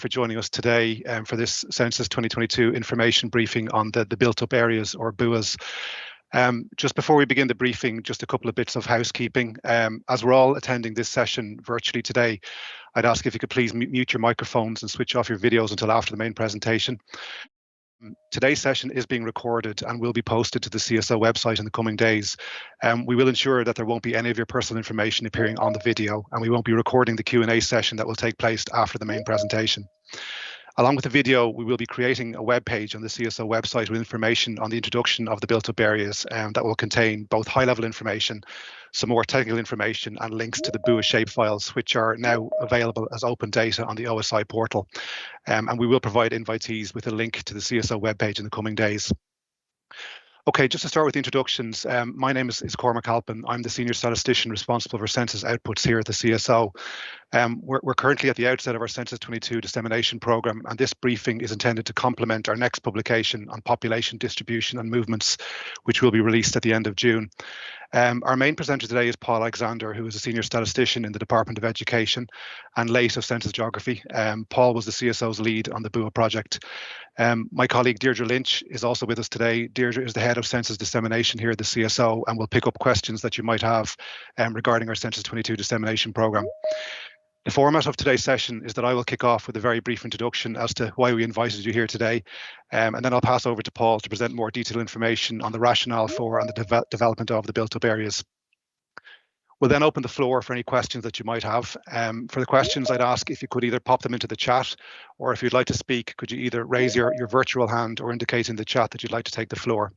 for joining us today for this Census 2022 information briefing on the built-up areas, or BUAs. Just before we begin the briefing, just a couple of bits of housekeeping. As we're all attending this session virtually today, I'd ask if you could please mute your microphones and switch off your videos until after the main presentation. Today's session is being recorded and will be posted to the CSO website in the coming days. We will ensure that there won't be any of your personal information appearing on the video, and we won't be recording the Q&A session that will take place after the main presentation. Along with the video, we will be creating a web page on the CSO website with information on the introduction of the built-up areas that will contain both high-level information, some more technical information, and links to the BUA shapefiles, which are now available as open data on the OSI portal. And we will provide invitees with a link to the CSO webpage in the coming days. Okay, just to start with the introductions, my name is Cormac Halpin. I'm the Senior Statistician responsible for census outputs here at the CSO. We're currently at the outset of our Census 22 dissemination programme, and this briefing is intended to complement our next publication on population distribution and movements, which will be released at the end of June. Our main presenter today is Paul Alexander, who is a Senior Statistician in the Department of Education and late of Census Geography. Paul was the CSO's lead on the BUA project. My colleague Deirdre Lynch is also with us today. Deirdre is the head of Census Dissemination here at the CSO and will pick up questions that you might have regarding our Census 22 dissemination programme. The format of today's session is that I will kick off with a very brief introduction as to why we invited you here today, and then I'll pass over to Paul to present more detailed information on the rationale for and the development of the built-up areas. We'll then open the floor for any questions that you might have. For the questions, I'd ask if you could either pop them into the chat, or if you'd like to speak, could you either raise your virtual hand or indicate in the chat that you'd like to take the floor.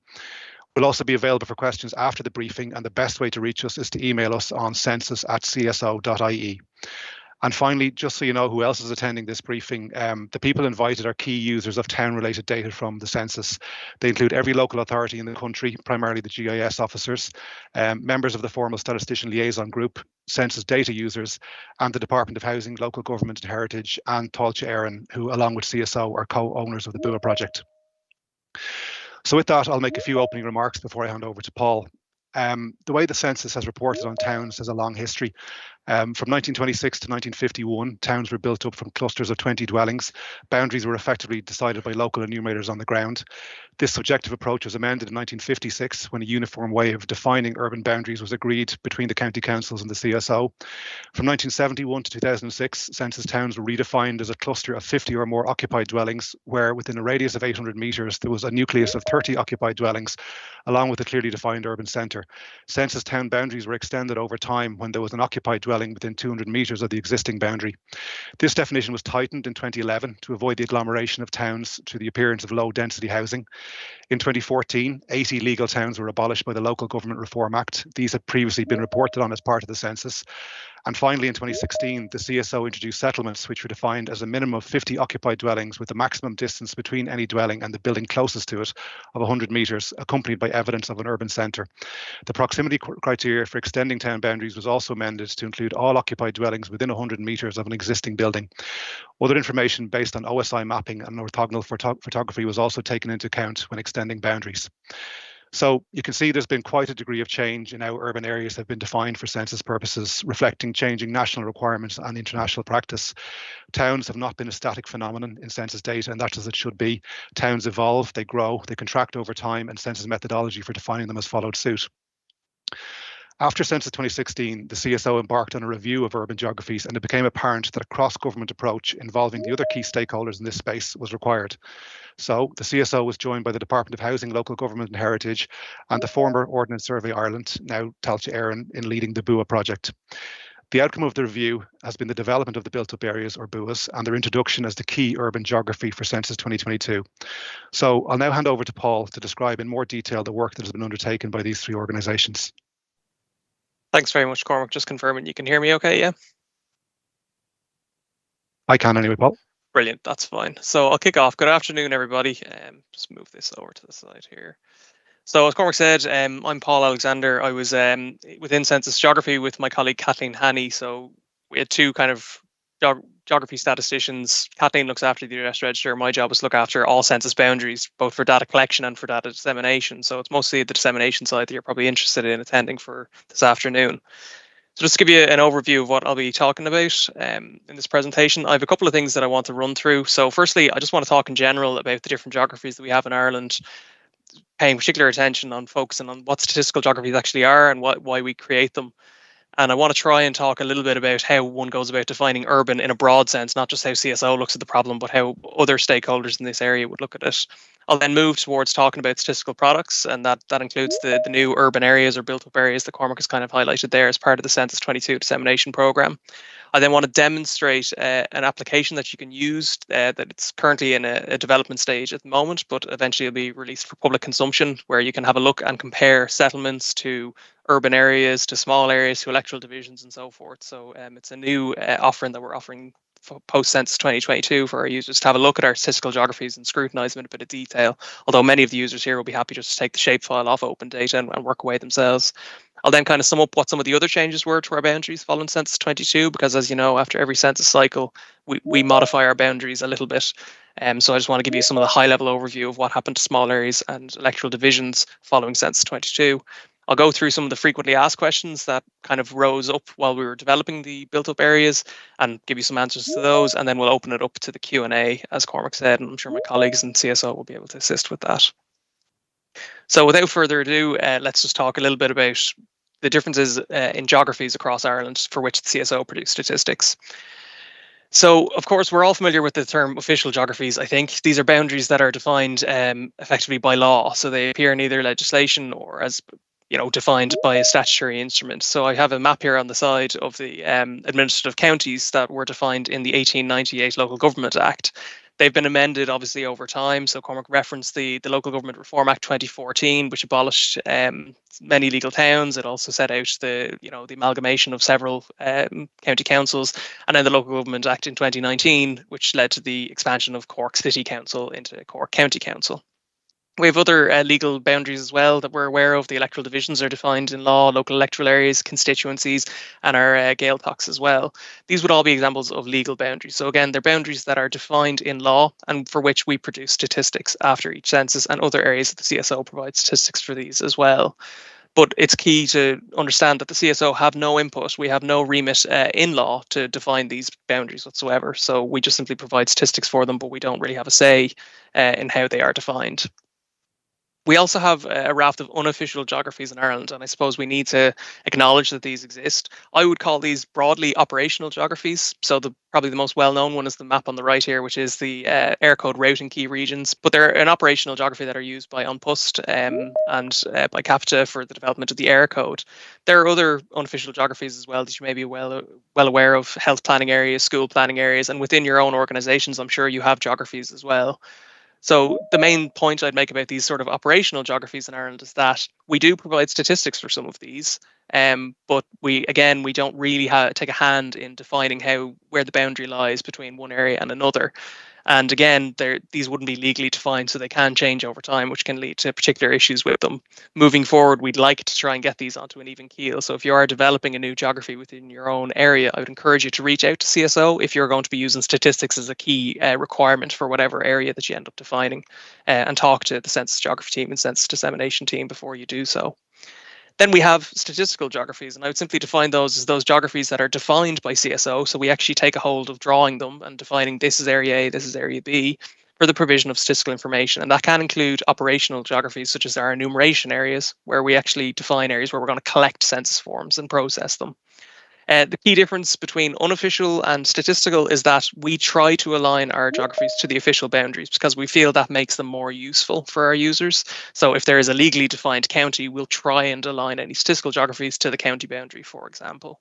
We'll also be available for questions after the briefing, and the best way to reach us is to email us on census@cso.ie. And finally, just so you know who else is attending this briefing, the people invited are key users of town-related data from the census. They include every local authority in the country, primarily the GIS officers, members of the formal statistician liaison group, census data users, and the Department of Housing, Local Government and Heritage, and Tailte Éireann, who along with CSO are co-owners of the BUA project. So with that, I'll make a few opening remarks before I hand over to Paul. The way the census has reported on towns has a long history. From 1926 to 1951, towns were built up from clusters of 20 dwellings. Boundaries were effectively decided by local enumerators on the ground. This subjective approach was amended in 1956 when a uniform way of defining urban boundaries was agreed between the county councils and the CSO. From 1971 to 2006, census towns were redefined as a cluster of 50 or more occupied dwellings, where within a radius of 800 metres there was a nucleus of 30 occupied dwellings, along with a clearly defined urban centre. Census town boundaries were extended over time when there was an occupied dwelling within 200 metres of the existing boundary. This definition was tightened in 2011 to avoid the agglomeration of towns through the appearance of low density housing. In 2014, 80 legal towns were abolished by the Local Government Reform Act. These had previously been reported on as part of the census. And finally, in 2016, the CSO introduced settlements, which were defined as a minimum of 50 occupied dwellings with a maximum distance between any dwelling and the building closest to it of 100 metres, accompanied by evidence of an urban centre. The proximity criteria for extending town boundaries was also amended to include all occupied dwellings within 100 metres of an existing building. Other information based on OSI mapping and orthogonal photography was also taken into account when extending boundaries. So you can see there's been quite a degree of change in how urban areas have been defined for census purposes, reflecting changing national requirements and international practice. Towns have not been a static phenomenon in census data, and that's as it should be. Towns evolve, they grow, they contract over time, and census methodology for defining them has followed suit. After Census 2016, the CSO embarked on a review of urban geographies, and it became apparent that a cross-government approach involving the other key stakeholders in this space was required. So the CSO was joined by the Department of Housing, Local Government and Heritage, and the former Ordnance Survey Ireland, now Tailte Éireann, in leading the BUA project. The outcome of the review has been the development of the built-up areas, or BUAs, and their introduction as the key urban geography for Census 2022. So I'll now hand over to Paul to describe in more detail the work that has been undertaken by these three organisations. Thanks very much, Cormac. Just confirming you can hear me okay, yeah? I can anyway, Paul. Brilliant, that's fine. So I'll kick off. Good afternoon, everybody. Just move this over to the side here. So as Cormac said, I'm Paul Alexander. I was within Census Geography with my colleague Kathleen Hanney. So we had two kind of geography statisticians. Kathleen looks after the address register. My job is to look after all census boundaries, both for data collection and for data dissemination. So it's mostly the dissemination side that you're probably interested in attending for this afternoon. So just to give you an overview of what I'll be talking about in this presentation, I have a couple of things that I want to run through. So firstly, I just want to talk in general about the different geographies that we have in Ireland, paying particular attention on focusing on what statistical geographies actually are and why we create them. And I want to try and talk a little bit about how one goes about defining urban in a broad sense, not just how CSO looks at the problem, but how other stakeholders in this area would look at it. I'll then move towards talking about statistical products, and that includes the new urban areas or built-up areas that Cormac has kind of highlighted there as part of the Census 22 dissemination programme. I then want to demonstrate an application that you can use that it's currently in a development stage at the moment, but eventually will be released for public consumption, where you can have a look and compare settlements to urban areas, to small areas, to electoral divisions and so forth. So it's a new offering that we're offering post-Census 2022 for our users to have a look at our statistical geographies and scrutinise them in a bit of detail, although many of the users here will be happy just to take the shapefile off open data and work away themselves. I'll then kind of sum up what some of the other changes were to our boundaries following Census 22, because as you know, after every census cycle, we modify our boundaries a little bit. So I just want to give you some of the high-level overview of what happened to small areas and electoral divisions following Census 22. I'll go through some of the frequently asked questions that kind of rose up while we were developing the built-up areas and give you some answers to those, and then we'll open it up to the Q&A, as Cormac said, and I'm sure my colleagues in CSO will be able to assist with that. So without further ado, let's just talk a little bit about the differences in geographies across Ireland for which the CSO produced statistics. So, of course, we're all familiar with the term official geographies, I think. These are boundaries that are defined effectively by law. So they appear in either legislation or as defined by a statutory instrument. So I have a map here on the side of the administrative counties that were defined in the 1898 Local Government Act. They've been amended, obviously, over time. So Cormac referenced the Local Government Reform Act 2014, which abolished many legal towns. It also set out the amalgamation of several county councils, and then the Local Government Act in 2019, which led to the expansion of Cork City Council into Cork County Council. We have other legal boundaries as well that we're aware of. The electoral divisions are defined in law, local electoral areas, constituencies, and our Gaeltachts as well. These would all be examples of legal boundaries. So again, they're boundaries that are defined in law and for which we produce statistics after each census, and other areas of the CSO provide statistics for these as well. But it's key to understand that the CSO have no input. We have no remit in law to define these boundaries whatsoever. So we just simply provide statistics for them, but we don't really have a say in how they are defined. We also have a raft of unofficial geographies in Ireland, and I suppose we need to acknowledge that these exist. I would call these broadly operational geographies. So probably the most well-known one is the map on the right here, which is the Air Code routing key regions. But they're an operational geography that are used by Unpost and by CAPTA for the development of the Air Code. There are other unofficial geographies as well that you may be well aware of: health planning areas, school planning areas, and within your own organisations, I'm sure you have geographies as well. So the main point I'd make about these sort of operational geographies in Ireland is that we do provide statistics for some of these, but we don't really take a hand in defining where the boundary lies between one area and another. And again, these wouldn't be legally defined, so they can change over time, which can lead to particular issues with them. Moving forward, we'd like to try and get these onto an even keel. So if you are developing a new geography within your own area, I would encourage you to reach out to CSO if you're going to be using statistics as a key requirement for whatever area that you end up defining, and talk to the Census Geography team and Census Dissemination team before you do so. Then we have statistical geographies, and I would simply define those as those geographies that are defined by CSO. So we actually take a hold of drawing them and defining this is area A, this is area B, for the provision of statistical information. And that can include operational geographies, such as our enumeration areas, where we actually define areas where we're going to collect census forms and process them. The key difference between unofficial and statistical is that we try to align our geographies to the official boundaries because we feel that makes them more useful for our users. So if there is a legally defined county, we'll try and align any statistical geographies to the county boundary, for example.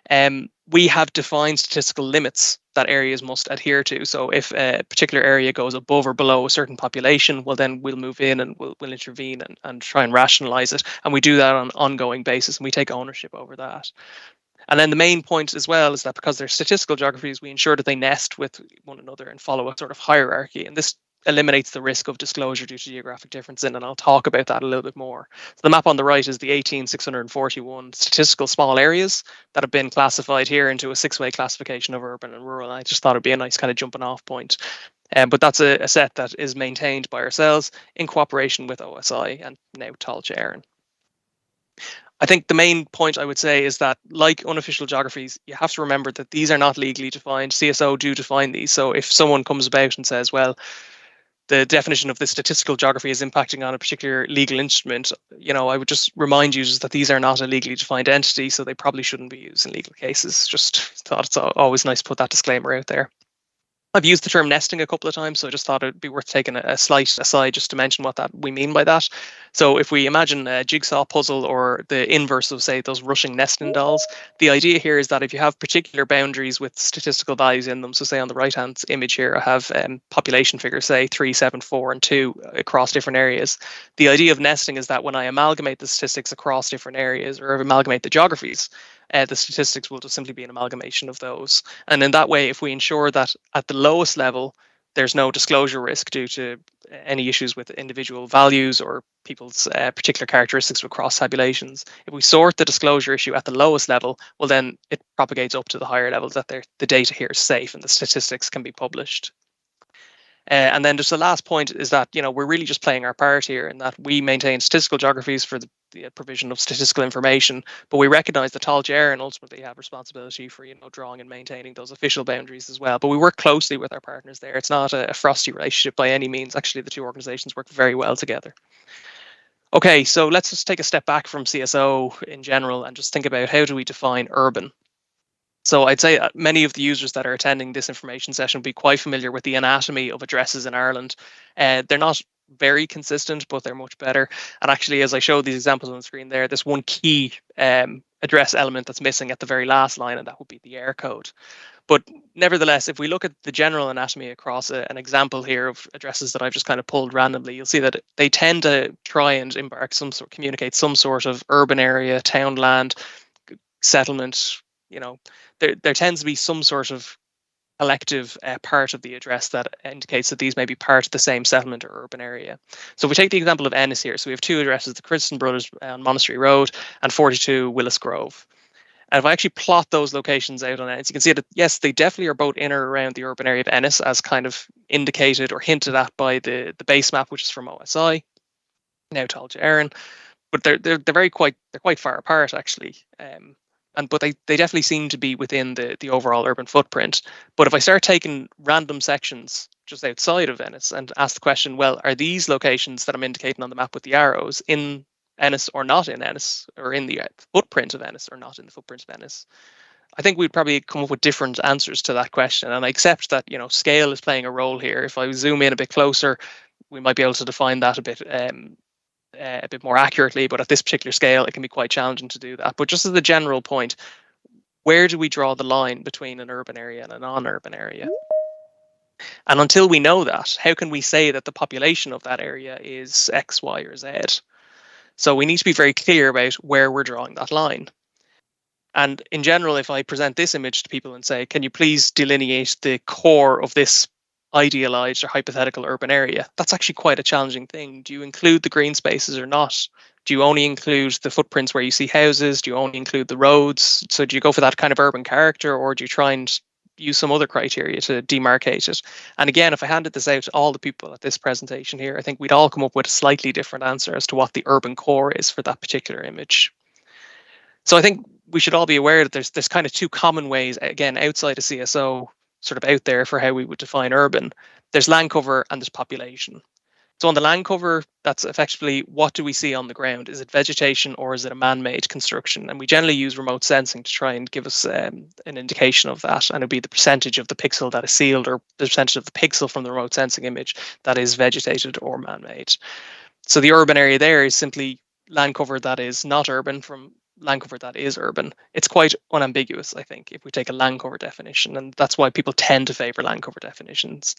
We have defined statistical limits that areas must adhere to. So if a particular area goes above or below a certain population, well, then we'll move in and we'll intervene and try and rationalize it. And we do that on an ongoing basis, and we take ownership over that. And then the main point as well is that because they're statistical geographies, we ensure that they nest with one another and follow a sort of hierarchy. And this eliminates the risk of disclosure due to geographic difference in, and I'll talk about that a little bit more. So the map on the right is the 18,641 statistical small areas that have been classified here into a 6-way classification of urban and rural. And I just thought it'd be a nice kind of jumping off point. But that's a set that is maintained by ourselves in cooperation with OSI and now Tailte Éireann. I think the main point I would say is that, like unofficial geographies, you have to remember that these are not legally defined. CSO do define these. So if someone comes about and says, well, the definition of the statistical geography is impacting on a particular legal instrument, I would just remind users that these are not a legally defined entity, so they probably shouldn't be used in legal cases. Just thought it's always nice to put that disclaimer out there. I've used the term nesting a couple of times, so I just thought it'd be worth taking a slight aside just to mention what that we mean by that. So if we imagine a jigsaw puzzle or the inverse of, say, those rushing nesting dolls, the idea here is that if you have particular boundaries with statistical values in them, so say on the right-hand image here, I have population figures, say 3, 7, 4, and 2 across different areas. The idea of nesting is that when I amalgamate the statistics across different areas or amalgamate the geographies, the statistics will just simply be an amalgamation of those. And in that way, if we ensure that at the lowest level, there's no disclosure risk due to any issues with individual values or people's particular characteristics with cross tabulations, if we sort the disclosure issue at the lowest level, well, then it propagates up to the higher levels that the data here is safe and the statistics can be published. And then just the last point is that, we're really just playing our part here in that we maintain statistical geographies for the provision of statistical information, but we recognize that Tailte Éireann ultimately have responsibility for, drawing and maintaining those official boundaries as well. But we work closely with our partners there. It's not a frosty relationship by any means. Actually, the two organizations work very well together. Okay, so let's just take a step back from CSO in general and just think about how do we define urban. So I'd say many of the users that are attending this information session will be quite familiar with the anatomy of addresses in Ireland. They're not very consistent, but they're much better. And actually, as I showed these examples on the screen there, there's one key address element that's missing at the very last line, and that would be the air code. But nevertheless, if we look at the general anatomy across an example here of addresses that I've just kind of pulled randomly, you'll see that they tend to try and communicate some sort of urban area, townland, settlement. There tends to be some sort of collective part of the address that indicates that these may be part of the same settlement or urban area. So if we take the example of Ennis here, so we have two addresses, the Christian Brothers on Monastery Road and 42 Willis Grove. And if I actually plot those locations out on Ennis, you can see that, yes, they definitely are both in or around the urban area of Ennis, as kind of indicated or hinted at by the base map, which is from OSI, now Tailte Éireann. But they're quite far apart, actually. But they definitely seem to be within the overall urban footprint. But if I start taking random sections just outside of Ennis and ask the question, well, are these locations that I'm indicating on the map with the arrows in Ennis or not in Ennis, or in the footprint of Ennis or not in the footprint of Ennis? I think we'd probably come up with different answers to that question. And I accept that, scale is playing a role here. If I zoom in a bit closer, we might be able to define that a bit more accurately, but at this particular scale, it can be quite challenging to do that. But just as a general point, where do we draw the line between an urban area and a non-urban area? And until we know that, how can we say that the population of that area is X, Y, or Z? So we need to be very clear about where we're drawing that line. And in general, if I present this image to people and say, can you please delineate the core of this idealized or hypothetical urban area, that's actually quite a challenging thing. Do you include the green spaces or not? Do you only include the footprints where you see houses? Do you only include the roads? So do you go for that kind of urban character, or do you try and use some other criteria to demarcate it? And again, if I handed this out to all the people at this presentation here, I think we'd all come up with a slightly different answer as to what the urban core is for that particular image. So I think we should all be aware that there's kind of two common ways, again, outside of CSO, sort of out there for how we would define urban. There's land cover and there's population. So on the land cover, that's effectively what do we see on the ground? Is it vegetation or is it a man-made construction? And we generally use remote sensing to try and give us an indication of that. And it'll be the percentage of the pixel that is sealed, or the percentage of the pixel from the remote sensing image that is vegetated or man-made. So the urban area there is simply land cover that is not urban from land cover that is urban. It's quite unambiguous, I think, if we take a land cover definition, and that's why people tend to favor land cover definitions.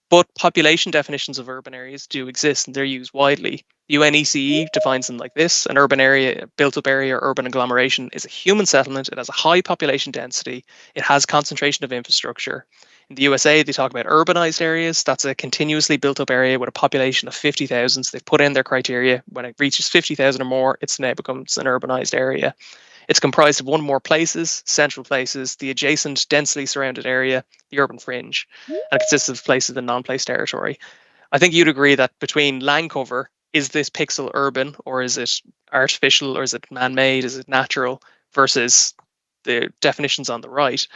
But population definitions of urban areas do exist, and they're used widely. UNECE defines them like this: an urban area, a built-up area, or urban agglomeration is a human settlement. It has a high population density. It has concentration of infrastructure. In the USA, they talk about urbanized areas. That's a continuously built-up area with a population of 50,000. So they've put in their criteria. When it reaches 50,000 or more, it now becomes an urbanized area. It's comprised of one or more places, central places, the adjacent densely surrounded area, the urban fringe, and it consists of places in non-place territory. I think you'd agree that between land cover is this pixel urban, or is it artificial, or is it man-made, is it natural, versus the definitions on the right.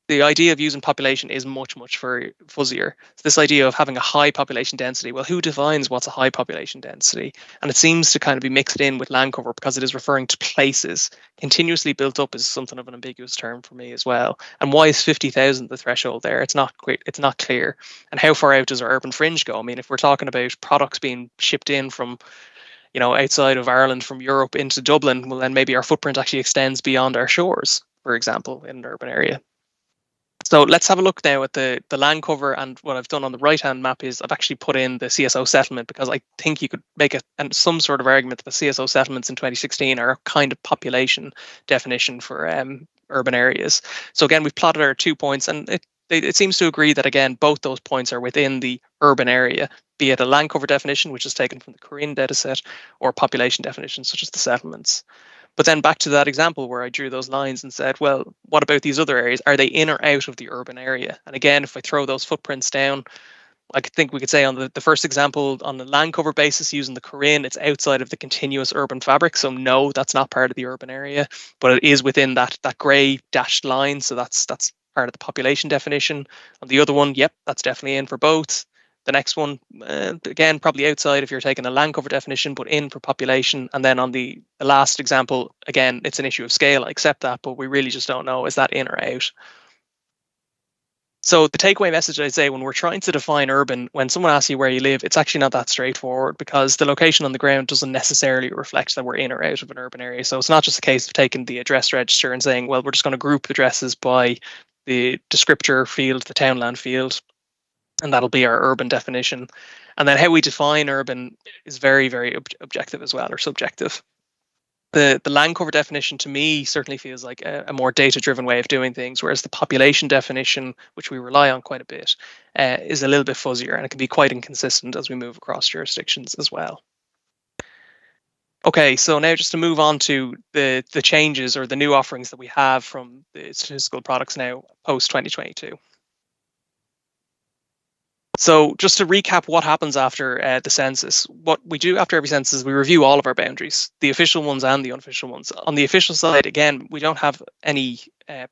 The idea of using population is much, much fuzzier. So this idea of having a high population density, well, who defines what's a high population density? And it seems to kind of be mixed in with land cover because it is referring to places. Continuously built up is something of an ambiguous term for me as well. And why is 50,000 the threshold there? It's not clear. And how far out does our urban fringe go? I mean, if we're talking about products being shipped in from outside of Ireland, from Europe into Dublin, well, then maybe our footprint actually extends beyond our shores, for example, in an urban area. So let's have a look now at the land cover, and what I've done on the right-hand map is I've actually put in the CSO settlement, because I think you could make some sort of argument that the CSO settlements in 2016 are a kind of population definition for urban areas. So again, we've plotted our 2 points, and it seems to agree that, again, both those points are within the urban area, be it a land cover definition, which is taken from the Korean dataset, or population definitions, such as the settlements. But then back to that example where I drew those lines and said, well, what about these other areas? Are they in or out of the urban area? And again, if I throw those footprints down, I think we could say on the first example, on the land cover basis using the Korean, it's outside of the continuous urban fabric. So no, that's not part of the urban area, but it is within that grey dashed line. So that's part of the population definition. On the other one, yep, that's definitely in for both. The next one, again, probably outside if you're taking a land cover definition, but in for population. And then on the last example, again, it's an issue of scale. I accept that, but we really just don't know, is that in or out? So the takeaway message, I'd say, when we're trying to define urban, when someone asks you where you live, it's actually not that straightforward, because the location on the ground doesn't necessarily reflect that we're in or out of an urban area. So it's not just a case of taking the address register and saying, well, we're just going to group addresses by the descriptor field, the townland field, and that'll be our urban definition. And then how we define urban is very, very objective as well, or subjective. The land cover definition to me certainly feels like a more data-driven way of doing things, whereas the population definition, which we rely on quite a bit, is a little bit fuzzier, and it can be quite inconsistent as we move across jurisdictions as well. Okay, so now just to move on to the changes or the new offerings that we have from the statistical products now post-2022. So just to recap what happens after the census, what we do after every census is we review all of our boundaries, the official ones and the unofficial ones. On the official side, again, we don't have any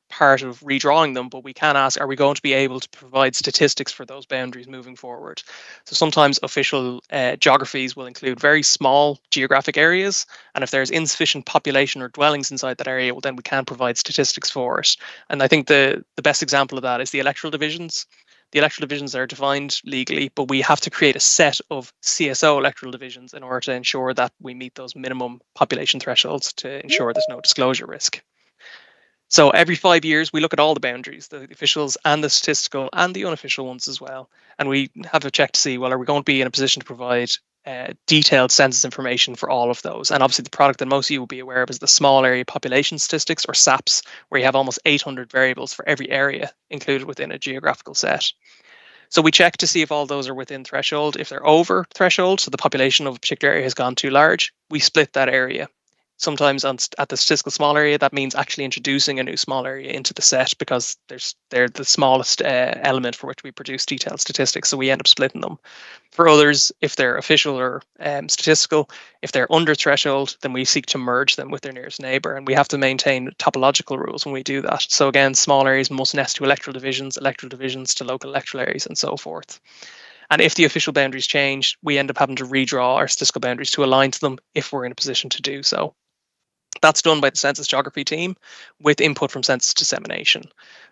part of redrawing them, but we can ask, are we going to be able to provide statistics for those boundaries moving forward? So sometimes official geographies will include very small geographic areas, and if there's insufficient population or dwellings inside that area, well, then we can provide statistics for it. And I think the best example of that is the electoral divisions. The electoral divisions are defined legally, but we have to create a set of CSO electoral divisions in order to ensure that we meet those minimum population thresholds to ensure there's no disclosure risk. So every 5 years, we look at all the boundaries, the officials and the statistical and the unofficial ones as well. And we have a check to see, well, are we going to be in a position to provide detailed census information for all of those? And obviously the product that most of you will be aware of is the small area population statistics, or SAPS, where you have almost 800 variables for every area included within a geographical set. So we check to see if all those are within threshold. If they're over threshold, so the population of a particular area has gone too large, we split that area. Sometimes at the statistical small area, that means actually introducing a new small area into the set, because they're the smallest element for which we produce detailed statistics, so we end up splitting them. For others, if they're official or statistical, if they're under threshold, then we seek to merge them with their nearest neighbour, and we have to maintain topological rules when we do that. So again, small areas must nest to electoral divisions to local electoral areas, and so forth. And if the official boundaries change, we end up having to redraw our statistical boundaries to align to them if we're in a position to do so. That's done by the census geography team with input from census dissemination.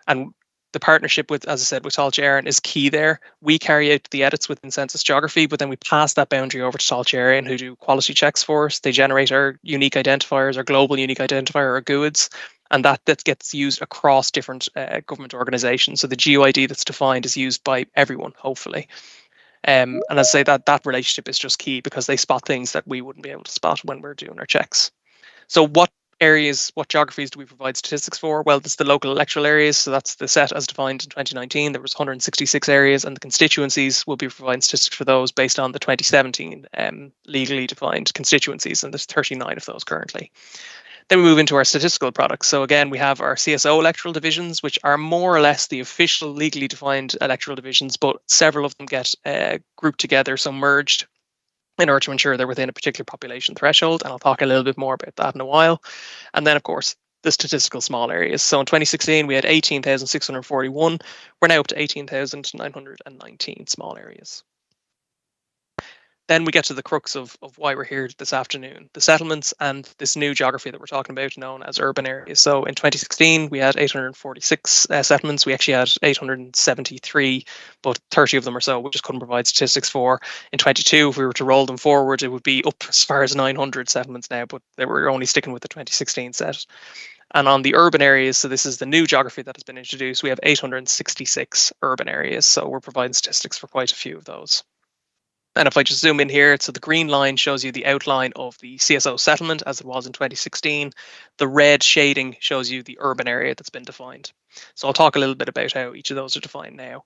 And the partnership with, as I said, with Tailte Éireann is key there. We carry out the edits within census geography, but then we pass that boundary over to Tailte Éireann, who do quality checks for us. They generate our unique identifiers, our global unique identifier, our GUIDs, and that gets used across different government organisations. So the GUID that's defined is used by everyone, hopefully. And as I say, that relationship is just key, because they spot things that we wouldn't be able to spot when we're doing our checks. So what geographies do we provide statistics for? Well, it's the local electoral areas. So that's the set as defined in 2019. There was 166 areas, and the constituencies will be providing statistics for those based on the 2017 legally defined constituencies, and there's 39 of those currently. Then we move into our statistical products. So again, we have our CSO electoral divisions, which are more or less the official legally defined electoral divisions, but several of them get grouped together, so merged. in order to ensure they're within a particular population threshold. And I'll talk a little bit more about that in a while. And then, of course, the statistical small areas. So in 2016, we had 18,641. We're now up to 18,919 small areas. Then we get to the crux of why we're here this afternoon, the settlements and this new geography that we're talking about known as urban areas. So in 2016, we had 846 settlements. We actually had 873, but 30 of them or so we just couldn't provide statistics for. In 22, if we were to roll them forward, it would be up as far as 900 settlements now, but they were only sticking with the 2016 set. And on the urban areas, so this is the new geography that has been introduced, we have 866 urban areas. So we're providing statistics for quite a few of those. And if I just zoom in here, so the green line shows you the outline of the CSO settlement as it was in 2016. The red shading shows you the urban area that's been defined. So I'll talk a little bit about how each of those are defined now.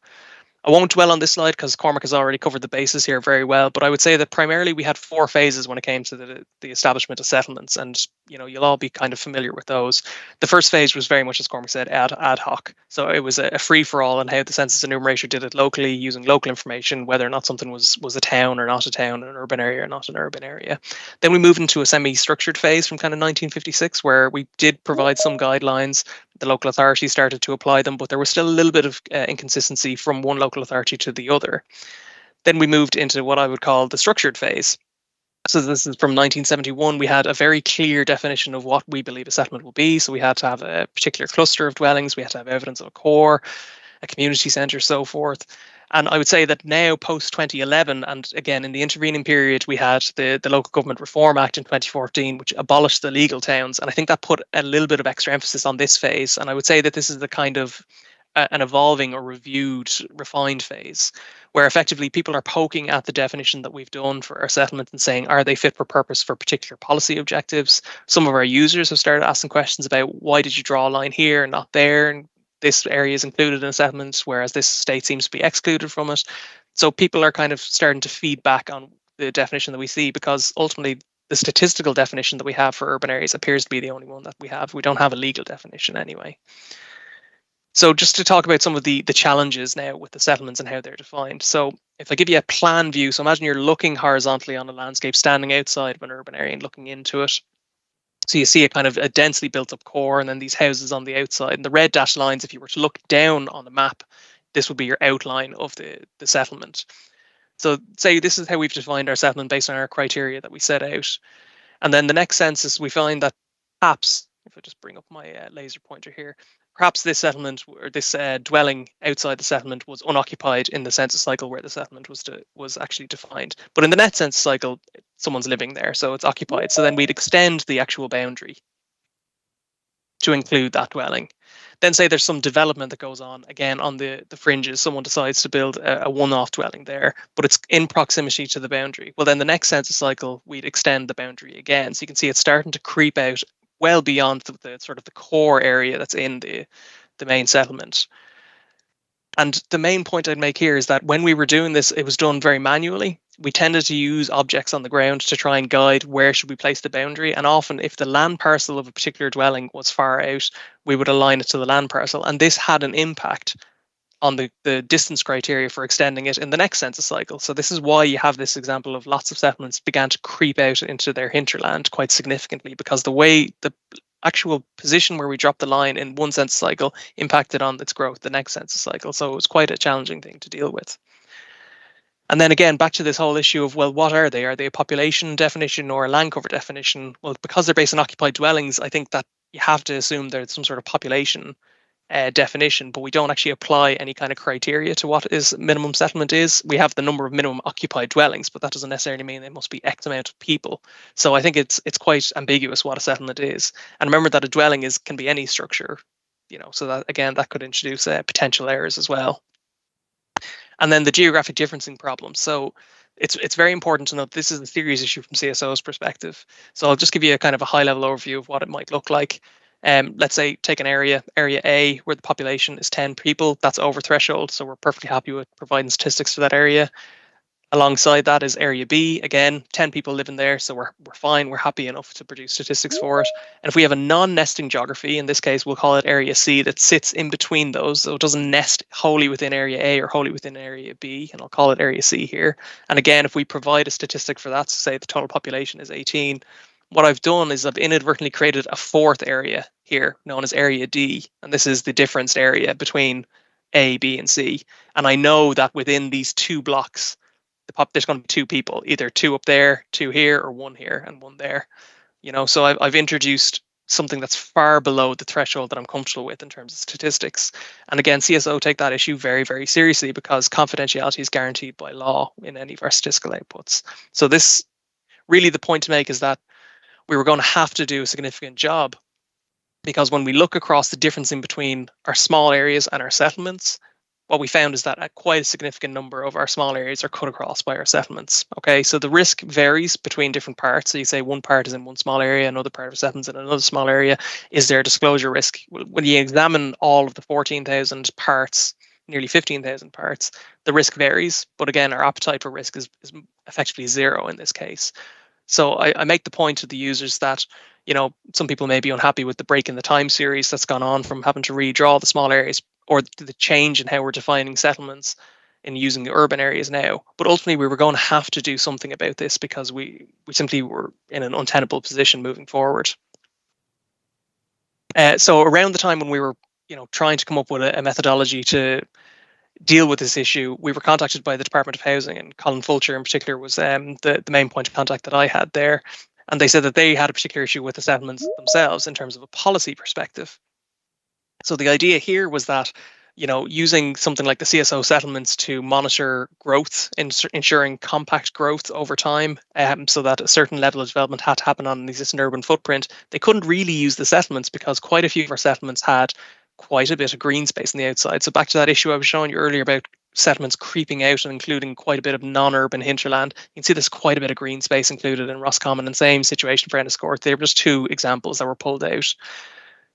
I won't dwell on this slide because Cormac has already covered the bases here very well, but I would say that primarily we had 4 phases when it came to the establishment of settlements, and you'll all be kind of familiar with those. The first phase was very much, as Cormac said, ad hoc. So it was a free-for-all on how the census enumerator did it locally using local information, whether or not something was a town or not a town, an urban area or not an urban area. Then we moved into a semi-structured phase from kind of 1956 where we did provide some guidelines. The local authority started to apply them, but there was still a little bit of inconsistency from one local authority to the other. Then we moved into what I would call the structured phase. So this is from 1971. We had a very clear definition of what we believe a settlement will be. So we had to have a particular cluster of dwellings. We had to have evidence of a core, a community centre, so forth. And I would say that now, post 2011, and again in the intervening period, we had the Local Government Reform Act in 2014, which abolished the legal towns. And I think that put a little bit of extra emphasis on this phase. And I would say that this is the kind of an evolving or reviewed, refined phase, where effectively people are poking at the definition that we've done for our settlement and saying, are they fit for purpose for particular policy objectives? Some of our users have started asking questions about, why did you draw a line here and not there? And this area is included in a settlement, whereas this state seems to be excluded from it. So people are kind of starting to feed back on the definition that we see, because ultimately the statistical definition that we have for urban areas appears to be the only one that we have. We don't have a legal definition anyway. So just to talk about some of the challenges now with the settlements and how they're defined. So if I give you a plan view, so imagine you're looking horizontally on a landscape, standing outside of an urban area and looking into it. So you see a kind of a densely built up core and then these houses on the outside. And the red dashed lines, if you were to look down on the map, this would be your outline of the settlement. So say this is how we've defined our settlement based on our criteria that we set out. And then the next census, we find that perhaps, if I just bring up my laser pointer here, perhaps this settlement or this dwelling outside the settlement was unoccupied in the census cycle where the settlement was actually defined. But in the net census cycle, someone's living there, so it's occupied. So then we'd extend the actual boundary to include that dwelling. Then say there's some development that goes on, again, on the fringes. Someone decides to build a one-off dwelling there, but it's in proximity to the boundary. Well, then the next census cycle, we'd extend the boundary again. So you can see it's starting to creep out well beyond the sort of the core area that's in the main settlement. And the main point I'd make here is that when we were doing this, it was done very manually. We tended to use objects on the ground to try and guide where should we place the boundary. And often if the land parcel of a particular dwelling was far out, we would align it to the land parcel. And this had an impact on the distance criteria for extending it in the next census cycle. So this is why you have this example of lots of settlements began to creep out into their hinterland quite significantly, because the way the actual position where we dropped the line in one census cycle impacted on its growth the next census cycle. So it was quite a challenging thing to deal with. And then again, back to this whole issue of, well, what are they? Are they a population definition or a land cover definition? Well, because they're based on occupied dwellings, I think that you have to assume there's some sort of population definition, but we don't actually apply any kind of criteria to what is minimum settlement is. We have the number of minimum occupied dwellings, but that doesn't necessarily mean they must be X amount of people. So I think it's quite ambiguous what a settlement is. And remember that a dwelling can be any structure, so that again, that could introduce potential errors as well. And then the geographic differencing problem. So it's very important to note this is a serious issue from CSO's perspective. So I'll just give you a kind of a high level overview of what it might look like. Let's say take an area A, where the population is 10 people. That's over threshold, so we're perfectly happy with providing statistics for that area. Alongside that is area B. Again, 10 people living there, so we're fine. We're happy enough to produce statistics for it. And if we have a non-nesting geography, in this case, we'll call it area C, that sits in between those, so it doesn't nest wholly within area A or wholly within area B, and I'll call it area C here. And again, if we provide a statistic for that, so say the total population is 18, what I've done is I've inadvertently created a fourth area here, known as area D, and this is the differenced area between A, B, and C. And I know that within these two blocks, there's going to be two people, either two up there, two here, or one here and one there. So I've introduced something that's far below the threshold that I'm comfortable with in terms of statistics. And again, CSO take that issue very, very seriously because confidentiality is guaranteed by law in any of our statistical outputs. So this, really the point to make is that we were going to have to do a significant job, because when we look across the difference in between our small areas and our settlements, what we found is that quite a significant number of our small areas are cut across by our settlements. Okay, so the risk varies between different parts. So you say one part is in one small area, another part of a settlement in another small area. Is there a disclosure risk? When you examine all of the 14,000 parts, nearly 15,000 parts, the risk varies. But again, our appetite for risk is effectively zero in this case. So I make the point to the users that, some people may be unhappy with the break in the time series that's gone on from having to redraw the small areas, or the change in how we're defining settlements in using the urban areas now. But ultimately, we were going to have to do something about this because we simply were in an untenable position moving forward. So around the time when we were, trying to come up with a methodology to deal with this issue, we were contacted by the Department of Housing, and Colin Fulcher in particular was the main point of contact that I had there. And they said that they had a particular issue with the settlements themselves in terms of a policy perspective. So the idea here was that, using something like the CSO settlements to monitor growth, ensuring compact growth over time, so that a certain level of development had to happen on an existing urban footprint, they couldn't really use the settlements because quite a few of our settlements had quite a bit of green space on the outside. So back to that issue I was showing you earlier about settlements creeping out and including quite a bit of non-urban hinterland. You can see there's quite a bit of green space included in Roscommon, and same situation for Enniscorthy. They were just two examples that were pulled out.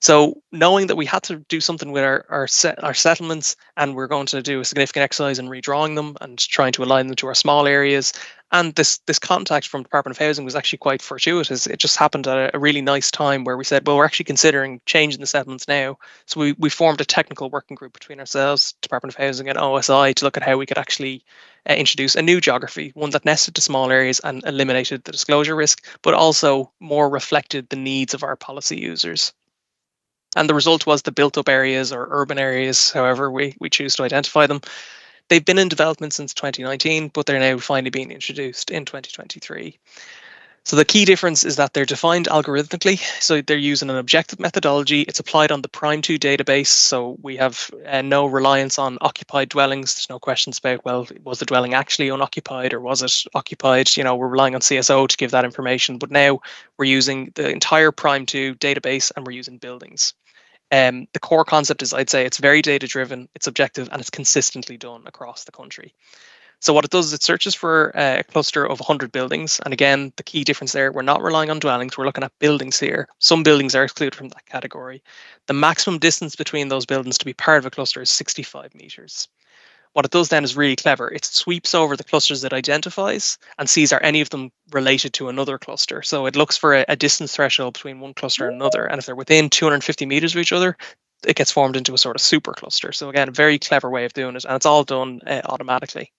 So knowing that we had to do something with our settlements, and we're going to do a significant exercise in redrawing them and trying to align them to our small areas, and this contact from Department of Housing was actually quite fortuitous. It just happened at a really nice time where we said, well, we're actually considering changing the settlements now. So we formed a technical working group between ourselves, Department of Housing, and OSI to look at how we could actually introduce a new geography, one that nested to small areas and eliminated the disclosure risk, but also more reflected the needs of our policy users. And the result was the built up areas, or urban areas, however we choose to identify them. They've been in development since 2019, but they're now finally being introduced in 2023. So the key difference is that they're defined algorithmically. So they're using an objective methodology. It's applied on the Prime2 database. So we have no reliance on occupied dwellings. There's no questions about, well, was the dwelling actually unoccupied or was it occupied? We're relying on CSO to give that information. But now we're using the entire Prime2 database, and we're using buildings. The core concept is, I'd say, it's very data driven, it's objective, and it's consistently done across the country. So what it does is it searches for a cluster of 100 buildings. And again, the key difference there, we're not relying on dwellings, we're looking at buildings here. Some buildings are excluded from that category. The maximum distance between those buildings to be part of a cluster is 65 meters. What it does then is really clever. It sweeps over the clusters it identifies and sees are any of them related to another cluster. So it looks for a distance threshold between one cluster and another. And if they're within 250 meters of each other, it gets formed into a sort of super cluster. So again, a very clever way of doing it. And it's all done automatically.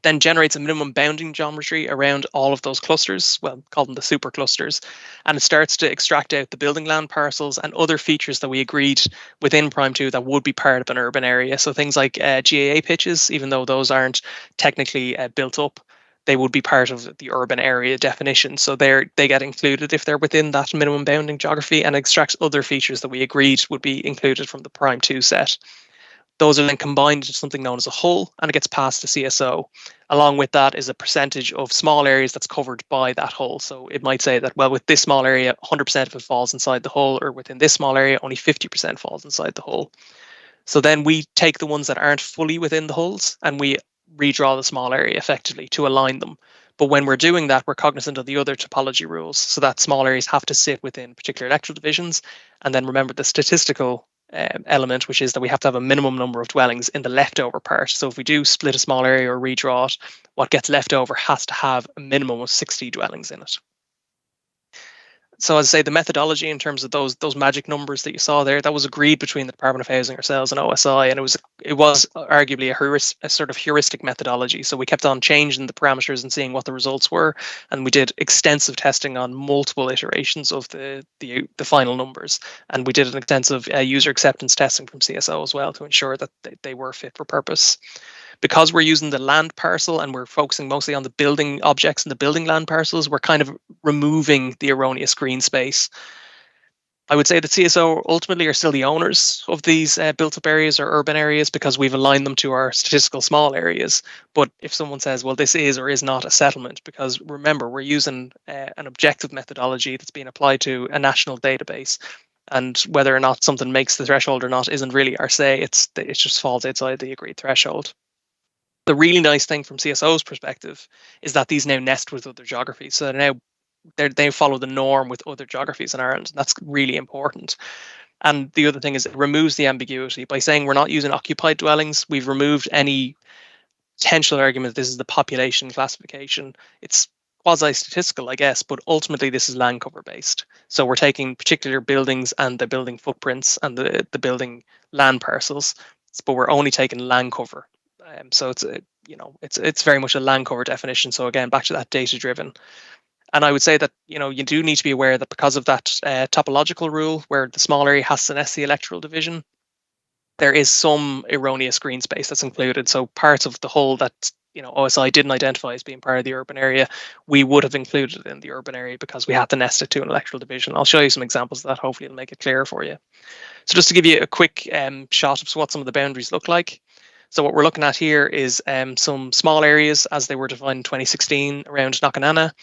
Then generates a minimum bounding geometry around all of those clusters, well, call them the super clusters, and it starts to extract out the building land parcels and other features that we agreed within Prime2 that would be part of an urban area. So things like GAA pitches, even though those aren't technically built up, they would be part of the urban area definition. So they get included if they're within that minimum bounding geography, and extracts other features that we agreed would be included from the Prime2 set. Those are then combined into something known as a hull, and it gets passed to CSO. Along with that is a percentage of small areas that's covered by that hull. So it might say that, well, with this small area, 100% of it falls inside the hull, or within this small area, only 50% falls inside the hull. So then we take the ones that aren't fully within the hulls and we redraw the small area effectively to align them. But when we're doing that, we're cognizant of the other topology rules, so that small areas have to sit within particular electoral divisions. And then remember, the statistical element, which is that we have to have a minimum number of dwellings in the leftover part. So if we do split a small area or redraw it, what gets left over has to have a minimum of 60 dwellings in it. So as I say, the methodology in terms of those magic numbers that you saw there, that was agreed between the Department of Housing, ourselves, and OSI, and it was arguably a sort of heuristic methodology. So we kept on changing the parameters and seeing what the results were, and we did extensive testing on multiple iterations of the final numbers, and we did an extensive user acceptance testing from CSO as well to ensure that they were fit for purpose. Because we're using the land parcel and we're focusing mostly on the building objects and the building land parcels, we're kind of removing the erroneous green space. I would say that CSO ultimately are still the owners of these built-up areas or urban areas because we've aligned them to our statistical small areas. But if someone says, well, this is or is not a settlement, because remember, we're using an objective methodology that's being applied to a national database. And whether or not something makes the threshold or not isn't really our say. It just falls outside the agreed threshold. The really nice thing from CSO's perspective is that these now nest with other geographies. So they follow the norm with other geographies in Ireland. That's really important. And the other thing is it removes the ambiguity. By saying we're not using occupied dwellings, we've removed any potential argument that this is the population classification. It's quasi-statistical, I guess, but ultimately this is land cover based. So we're taking particular buildings and the building footprints and the building land parcels, but we're only taking land cover. So it's very much a land cover definition. So again, back to that data driven. And I would say that you do need to be aware that because of that topological rule, where the small area has to nest the electoral division, there is some erroneous green space that's included. So parts of the whole that OSI didn't identify as being part of the urban area, we would have included in the urban area because we had to nest it to an electoral division. I'll show you some examples of that. Hopefully, it'll make it clearer for you. So just to give you a quick shot of what some of the boundaries look like. So what we're looking at here is some small areas as they were defined in 2016 around Knockananna.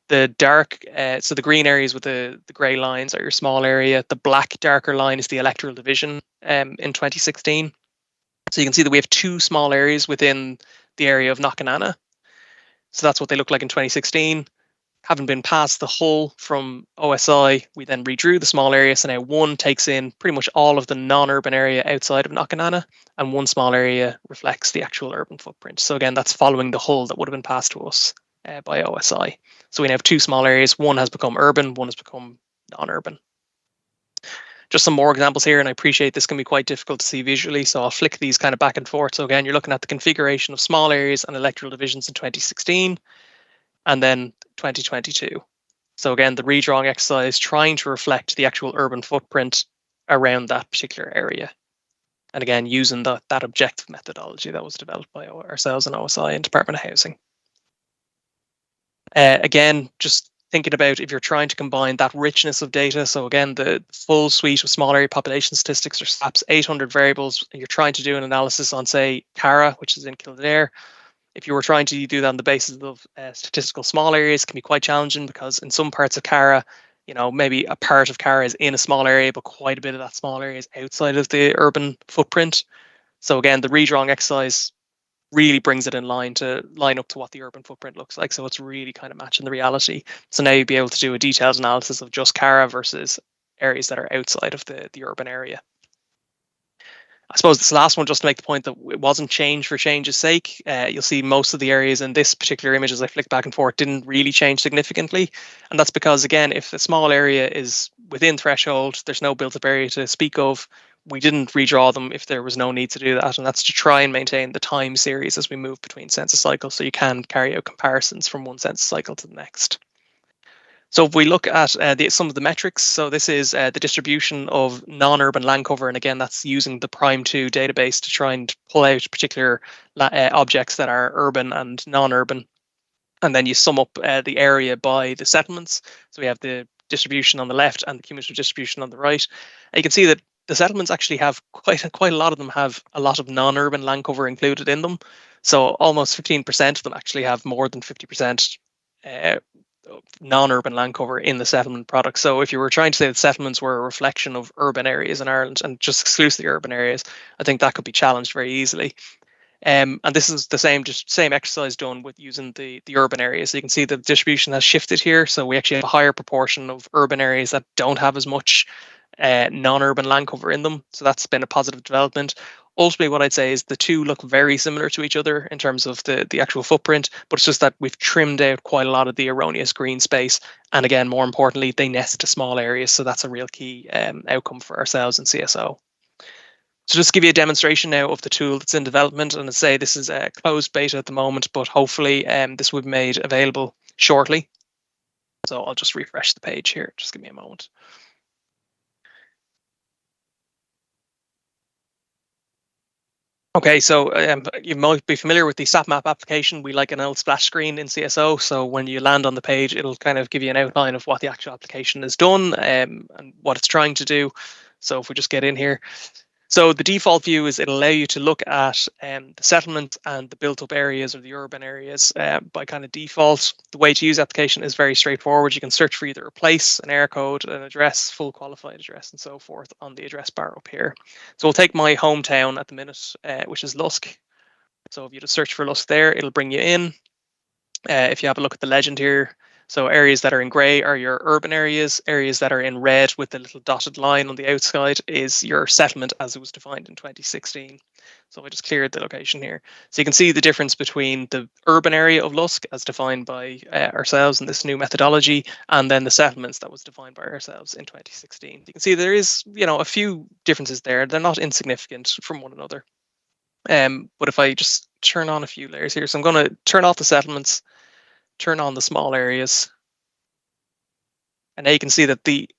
The dark, so the green areas with the grey lines are your small area. The black darker line is the electoral division in 2016. So you can see that we have two small areas within the area of Knockananna. So that's what they look like in 2016. Having been past the hull from OSI, we then redrew the small area. So now one takes in pretty much all of the non-urban area outside of Knockananna, and one small area reflects the actual urban footprint. So again, that's following the hull that would have been passed to us by OSI. So we now have two small areas. One has become urban, one has become non-urban. Just some more examples here, and I appreciate this can be quite difficult to see visually, so I'll flick these kind of back and forth. So again, you're looking at the configuration of small areas and electoral divisions in 2016. And then 2022. So again, the redrawing exercise trying to reflect the actual urban footprint around that particular area. And again, using that objective methodology that was developed by ourselves and OSI and Department of Housing. Again, just thinking about if you're trying to combine that richness of data. So again, the full suite of small area population statistics or SAPS 800 variables, and you're trying to do an analysis on, say, Cara, which is in Kildare. If you were trying to do that on the basis of statistical small areas, it can be quite challenging because in some parts of Cara, maybe a part of Cara is in a small area, but quite a bit of that small area is outside of the urban footprint. So again, the redrawing exercise really brings it in line up to what the urban footprint looks like. So it's really kind of matching the reality. So now you'd be able to do a detailed analysis of just Cara versus areas that are outside of the urban area. I suppose this last one, just to make the point that it wasn't change for change's sake. You'll see most of the areas in this particular image as I flick back and forth didn't really change significantly. And that's because, again, if a small area is within threshold, there's no built-up area to speak of. We didn't redraw them if there was no need to do that. And that's to try and maintain the time series as we move between census cycles, so you can carry out comparisons from one census cycle to the next. So if we look at some of the metrics, so this is the distribution of non-urban land cover, and again, that's using the Prime2 database to try and pull out particular objects that are urban and non-urban, and then you sum up the area by the settlements. So we have the distribution on the left and the cumulative distribution on the right. And you can see that the settlements actually have quite a lot of them have a lot of non-urban land cover included in them. So almost 15% of them actually have more than 50% non-urban land cover in the settlement product. So if you were trying to say that settlements were a reflection of urban areas in Ireland and just exclusively urban areas, I think that could be challenged very easily. And this is the same exercise done with using the urban areas. So you can see the distribution has shifted here. So we actually have a higher proportion of urban areas that don't have as much non-urban land cover in them. So that's been a positive development. Ultimately, what I'd say is the two look very similar to each other in terms of the actual footprint, but it's just that we've trimmed out quite a lot of the erroneous green space. And again, more importantly, they nest to small areas. So that's a real key outcome for ourselves in CSO. So just to give you a demonstration now of the tool that's in development, and I say this is a closed beta at the moment, but hopefully this will be made available shortly. So I'll just refresh the page here. Just give me a moment. Okay, so you might be familiar with the StatMap application. We like an old splash screen in CSO. So when you land on the page, it'll kind of give you an outline of what the actual application has done and what it's trying to do. So if we just get in here. So the default view is it'll allow you to look at the settlement and the built up areas or the urban areas by kind of default. The way to use the application is very straightforward. You can search for either a place, an area code, an address, full qualified address, and so forth on the address bar up here. So we'll take my hometown at the minute, which is Lusk. So if you just search for Lusk there, it'll bring you in. If you have a look at the legend here, so areas that are in grey are your urban areas. Areas that are in red with the little dotted line on the outside is your settlement as it was defined in 2016. So I just cleared the location here. So you can see the difference between the urban area of Lusk as defined by ourselves in this new methodology, and then the settlements that was defined by ourselves in 2016. You can see there is, a few differences there. They're not insignificant from one another. But if I just turn on a few layers here, so I'm going to turn off the settlements, turn on the small areas, and now you can see that the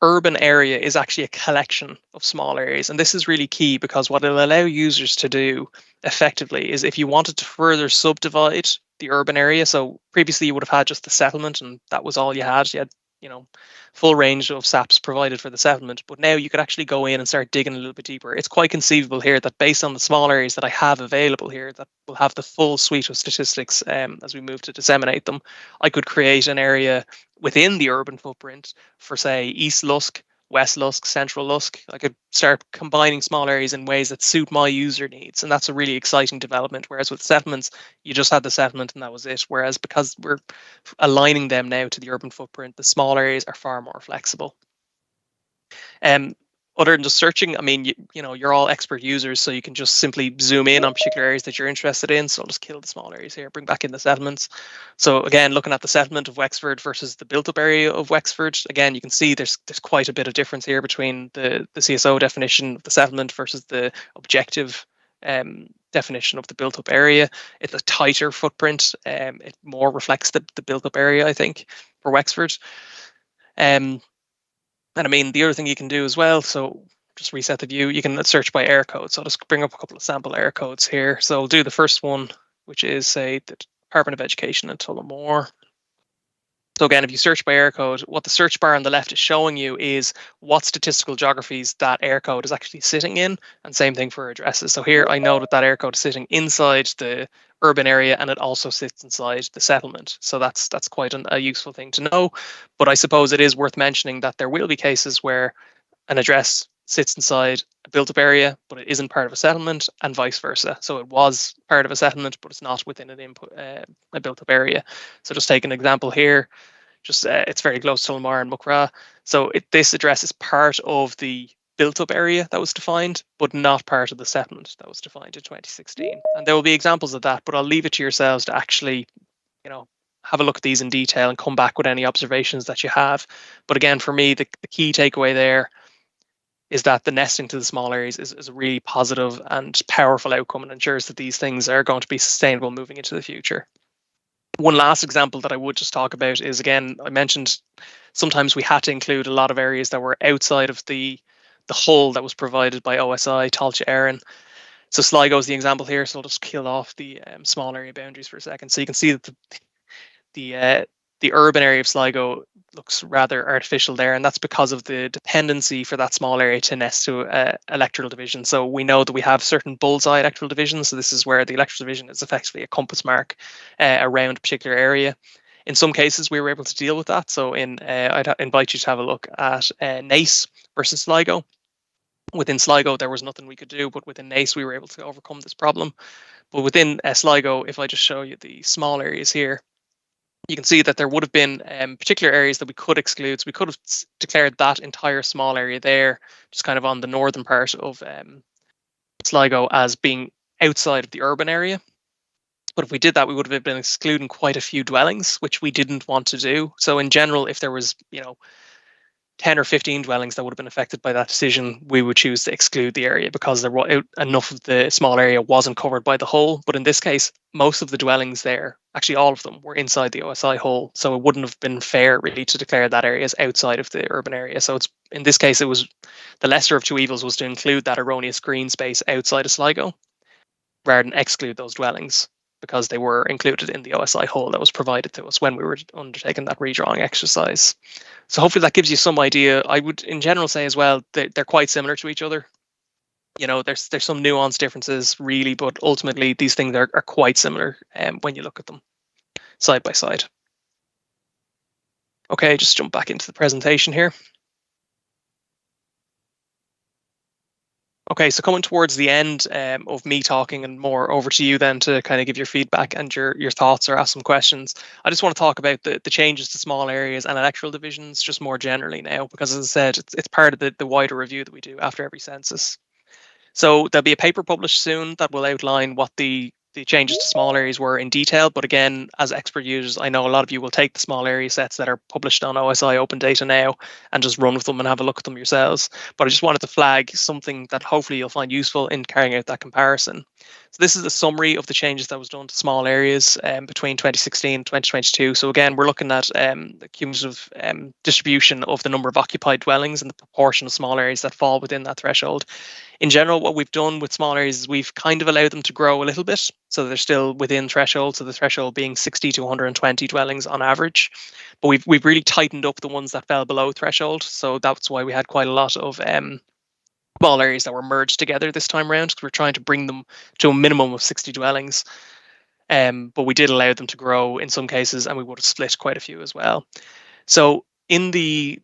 urban area is actually a collection of small areas. And this is really key because what it'll allow users to do effectively is if you wanted to further subdivide the urban area, so previously you would have had just the settlement and that was all you had. You had full range of SAPs provided for the settlement, but now you could actually go in and start digging a little bit deeper. It's quite conceivable here that based on the small areas that I have available here, that will have the full suite of statistics as we move to disseminate them. I could create an area within the urban footprint for, say, East Lusk, West Lusk, Central Lusk. I could start combining small areas in ways that suit my user needs. And that's a really exciting development. Whereas with settlements, you just had the settlement and that was it. Whereas because we're aligning them now to the urban footprint, the small areas are far more flexible. Other than just searching, I mean, you're all expert users, so you can just simply zoom in on particular areas that you're interested in. So I'll just kill the small areas here, bring back in the settlements. So again, looking at the settlement of Wexford versus the built-up area of Wexford, again, you can see there's quite a bit of difference here between the CSO definition of the settlement versus the objective definition of the built-up area. It's a tighter footprint. It more reflects the built-up area, I think, for Wexford. And I mean, the other thing you can do as well, so just reset the view, you can search by area code. So I'll just bring up a couple of sample area codes here. So I'll do the first one, which is, say, the Department of Education in Tullamore. So again, if you search by area code, what the search bar on the left is showing you is what statistical geographies that area code is actually sitting in, and same thing for addresses. So here I know that area code is sitting inside the urban area and it also sits inside the settlement. So that's quite a useful thing to know. But I suppose it is worth mentioning that there will be cases where an address sits inside a built-up area, but it isn't part of a settlement, and vice versa. So it was part of a settlement, but it's not within an a built-up area. So just take an example here. Just it's very close to Tullamore and Muckra. So this address is part of the built-up area that was defined, but not part of the settlement that was defined in 2016. And there will be examples of that, but I'll leave it to yourselves to actually, have a look at these in detail and come back with any observations that you have. But again, for me, the key takeaway there is that the nesting to the small areas is a really positive and powerful outcome and ensures that these things are going to be sustainable moving into the future. One last example that I would just talk about is, again, I mentioned sometimes we had to include a lot of areas that were outside of the hull that was provided by OSI, Tailte Éireann. So Sligo is the example here, so I'll just kill off the small area boundaries for a second. So you can see that the urban area of Sligo looks rather artificial there, and that's because of the dependency for that small area to nest to electoral division. So we know that we have certain bullseye electoral divisions. So this is where the electoral division is effectively a compass mark around a particular area. In some cases, we were able to deal with that. So I'd invite you to have a look at Naas versus Sligo. Within Sligo, there was nothing we could do, but within Naas, we were able to overcome this problem. But within Sligo, if I just show you the small areas here, you can see that there would have been particular areas that we could exclude. So we could have declared that entire small area there, just kind of on the northern part of Sligo, as being outside of the urban area. But if we did that, we would have been excluding quite a few dwellings, which we didn't want to do. So in general, if there was, 10 or 15 dwellings that would have been affected by that decision, we would choose to exclude the area because enough of the small area wasn't covered by the hull. But in this case, most of the dwellings there, actually all of them, were inside the OSI hull. So it wouldn't have been fair really to declare that area as outside of the urban area. So in this case, it was the lesser of two evils was to include that erroneous green space outside of Sligo rather than exclude those dwellings, because they were included in the OSI hull that was provided to us when we were undertaking that redrawing exercise. So hopefully that gives you some idea. I would in general say as well that they're quite similar to each other. There's some nuanced differences really, but ultimately these things are quite similar when you look at them side by side. Okay, just jump back into the presentation here. Okay, so coming towards the end of me talking and more over to you then to kind of give your feedback and your thoughts or ask some questions. I just want to talk about the changes to small areas and electoral divisions just more generally now, because as I said, it's part of the wider review that we do after every census. So there'll be a paper published soon that will outline what the changes to small areas were in detail. But again, as expert users, I know a lot of you will take the small area sets that are published on OSI Open Data now and just run with them and have a look at them yourselves. But I just wanted to flag something that hopefully you'll find useful in carrying out that comparison. So this is a summary of the changes that was done to small areas between 2016 and 2022. So again, we're looking at the cumulative distribution of the number of occupied dwellings and the proportion of small areas that fall within that threshold. In general, what we've done with small areas is we've kind of allowed them to grow a little bit, so they're still within threshold. So the threshold being 60 to 120 dwellings on average, but we've really tightened up the ones that fell below threshold. So that's why we had quite a lot of small areas that were merged together this time around, because we're trying to bring them to a minimum of 60 dwellings. But we did allow them to grow in some cases, and we would have split quite a few as well. So in the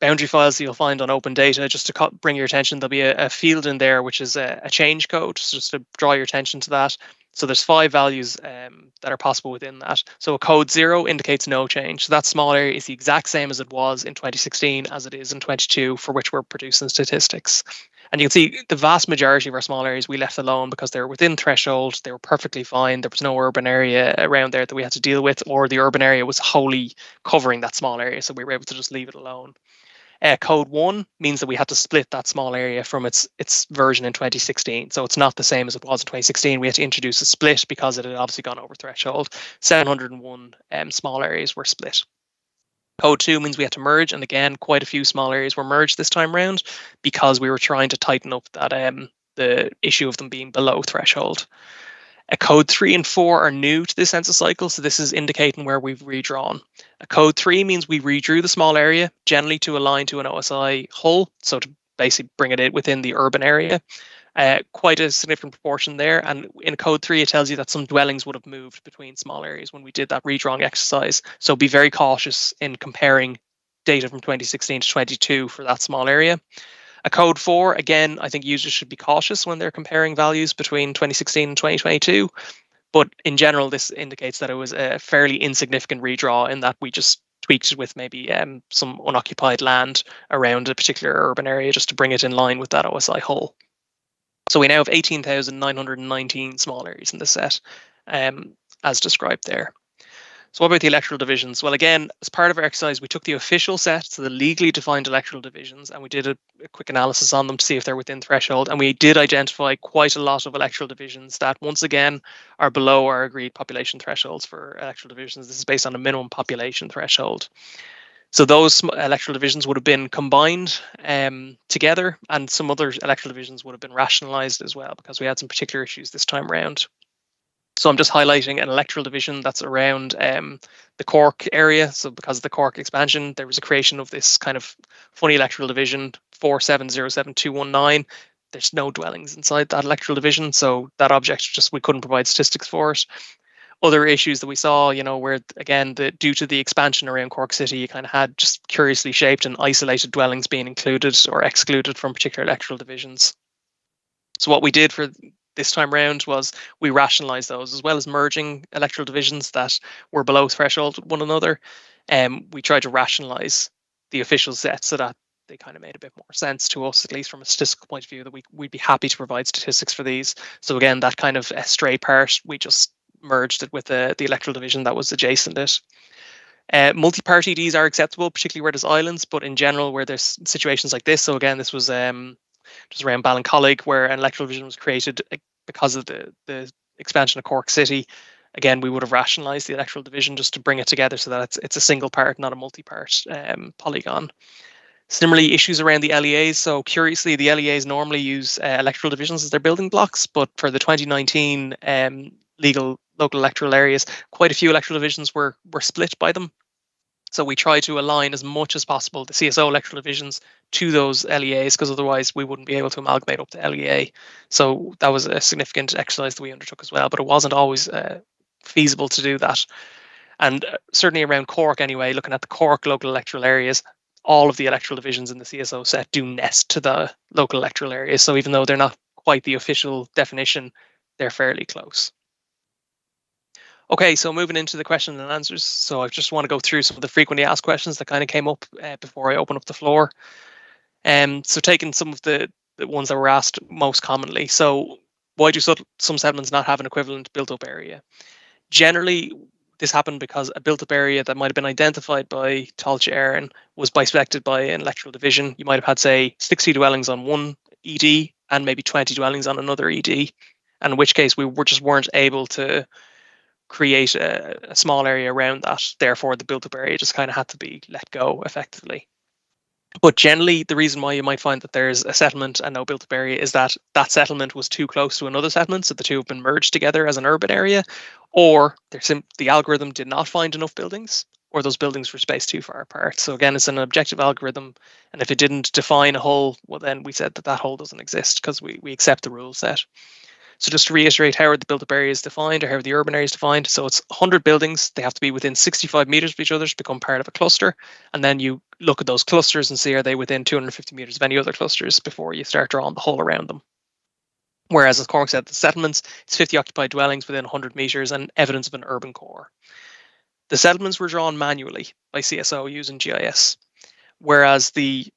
boundary files that you'll find on open data, just to bring your attention, there'll be a field in there which is a change code, so just to draw your attention to that. So there's 5 values that are possible within that. So a code 0 indicates no change. So that small area is the exact same as it was in 2016 as it is in 22, for which we're producing statistics. And you can see the vast majority of our small areas we left alone because they were within threshold, they were perfectly fine, there was no urban area around there that we had to deal with, or the urban area was wholly covering that small area, so we were able to just leave it alone. Code 1 means that we had to split that small area from its version in 2016. So it's not the same as it was in 2016. We had to introduce a split because it had obviously gone over threshold. 701 small areas were split. Code 2 means we had to merge, and again, quite a few small areas were merged this time around because we were trying to tighten up that the issue of them being below threshold. Code 3 and 4 are new to the census cycle, so this is indicating where we've redrawn. Code 3 means we redrew the small area, generally to align to an OSI hull, so to basically bring it in within the urban area. Quite a significant proportion there, and in Code 3 it tells you that some dwellings would have moved between small areas when we did that redrawing exercise, so be very cautious in comparing data from 2016 to 22 for that small area. Code 4, again, I think users should be cautious when they're comparing values between 2016 and 2022. But in general, this indicates that it was a fairly insignificant redraw in that we just tweaked it with maybe some unoccupied land around a particular urban area just to bring it in line with that OSI hull. So we now have 18,919 small areas in the set, as described there. So what about the electoral divisions? Well, again, as part of our exercise, we took the official set, so the legally defined electoral divisions, and we did a quick analysis on them to see if they're within threshold. And we did identify quite a lot of electoral divisions that, once again, are below our agreed population thresholds for electoral divisions. This is based on a minimum population threshold. So those electoral divisions would have been combined together, and some other electoral divisions would have been rationalised as well, because we had some particular issues this time around. So I'm just highlighting an electoral division that's around the Cork area. So because of the Cork expansion, there was a creation of this kind of funny electoral division, 4707219. There's no dwellings inside that electoral division, so that object we couldn't provide statistics for it. Other issues that we saw, where again, due to the expansion around Cork City, you kind of had just curiously shaped and isolated dwellings being included or excluded from particular electoral divisions. So what we did for this time round was we rationalised those, as well as merging electoral divisions that were below threshold with one another. We tried to rationalise the official set so that they kind of made a bit more sense to us, at least from a statistical point of view, that we'd be happy to provide statistics for these. So again, that kind of stray part, we just merged it with the electoral division that was adjacent it. Multi-part EDs are acceptable, particularly where there's islands, but in general, where there's situations like this. So again, this was just around Ballincollig, where an electoral division was created because of the expansion of Cork City. Again, we would have rationalised the electoral division just to bring it together so that it's a single part, not a multi-part polygon. Similarly, issues around the LEAs. So curiously, the LEAs normally use electoral divisions as their building blocks, but for the 2019 legal local electoral areas, quite a few electoral divisions were split by them. So we try to align as much as possible the CSO electoral divisions to those LEAs, because otherwise we wouldn't be able to amalgamate up the LEA. So that was a significant exercise that we undertook as well, but it wasn't always feasible to do that. And certainly around Cork anyway, looking at the Cork local electoral areas, all of the electoral divisions in the CSO set do nest to the local electoral areas. So even though they're not quite the official definition, they're fairly close. Okay, so moving into the questions and answers. So I just want to go through some of the frequently asked questions that kind of came up before I open up the floor. So taking some of the ones that were asked most commonly. So why do some settlements not have an equivalent built-up area? Generally, this happened because a built-up area that might have been identified by Tailte Éireann was bisected by an electoral division. You might have had, say, 60 dwellings on one ED and maybe 20 dwellings on another ED, and in which case we just weren't able to create a small area around that. Therefore, the built-up area just kind of had to be let go effectively. But generally, the reason why you might find that there's a settlement and no built-up area is that that settlement was too close to another settlement, so the two have been merged together as an urban area, or the algorithm did not find enough buildings, or those buildings were spaced too far apart. So again, it's an objective algorithm, and if it didn't define a hole, well then we said that hole doesn't exist because we accept the rule set. So just to reiterate, how are the built-up areas defined, or how are the urban areas defined? So it's 100 buildings. They have to be within 65 meters of each other to become part of a cluster. And then you look at those clusters and see, are they within 250 meters of any other clusters before you start drawing the whole around them. Whereas, as Cormac said, the settlements, it's 50 occupied dwellings within 100 meters and evidence of an urban core. The settlements were drawn manually by CSO using GIS, whereas the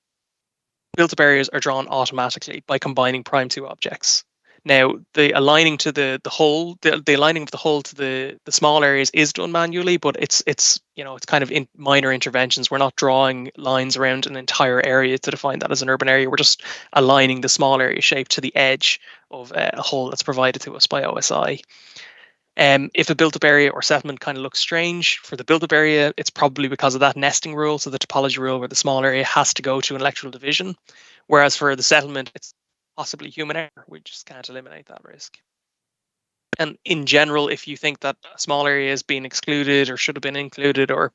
built-up areas are drawn automatically by combining prime two objects. Now, the aligning to the whole, the aligning of the whole to the small areas is done manually, but it's kind of in minor interventions. We're not drawing lines around an entire area to define that as an urban area. We're just aligning the small area shape to the edge of a whole that's provided to us by OSI. If a built-up area or settlement kind of looks strange, for the built-up area, it's probably because of that nesting rule, so the topology rule where the small area has to go to an electoral division, whereas for the settlement, it's possibly human error. We just can't eliminate that risk. And in general, if you think that a small area is being excluded or should have been included, or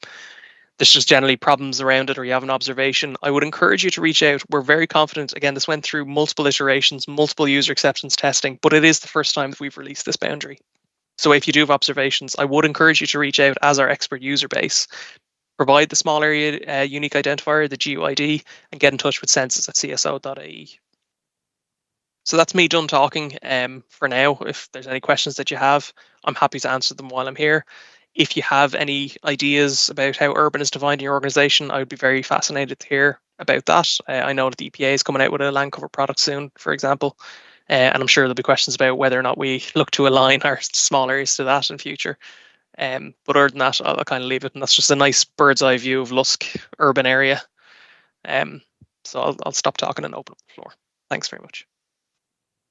there's just generally problems around it, or you have an observation, I would encourage you to reach out. We're very confident. Again, this went through multiple iterations, multiple user acceptance testing, but it is the first time that we've released this boundary. So if you do have observations, I would encourage you to reach out as our expert user base. Provide the small area unique identifier, the GUID, and get in touch with census at cso.ie. So that's me done talking for now. If there's any questions that you have, I'm happy to answer them while I'm here. If you have any ideas about how urban is defined in your organization, I would be very fascinated to hear about that. I know that the EPA is coming out with a land cover product soon, for example, and I'm sure there'll be questions about whether or not we look to align our small areas to that in future. But other than that, I'll kind of leave it, and that's just a nice bird's eye view of Lusk urban area. So I'll stop talking and open up the floor. Thanks very much.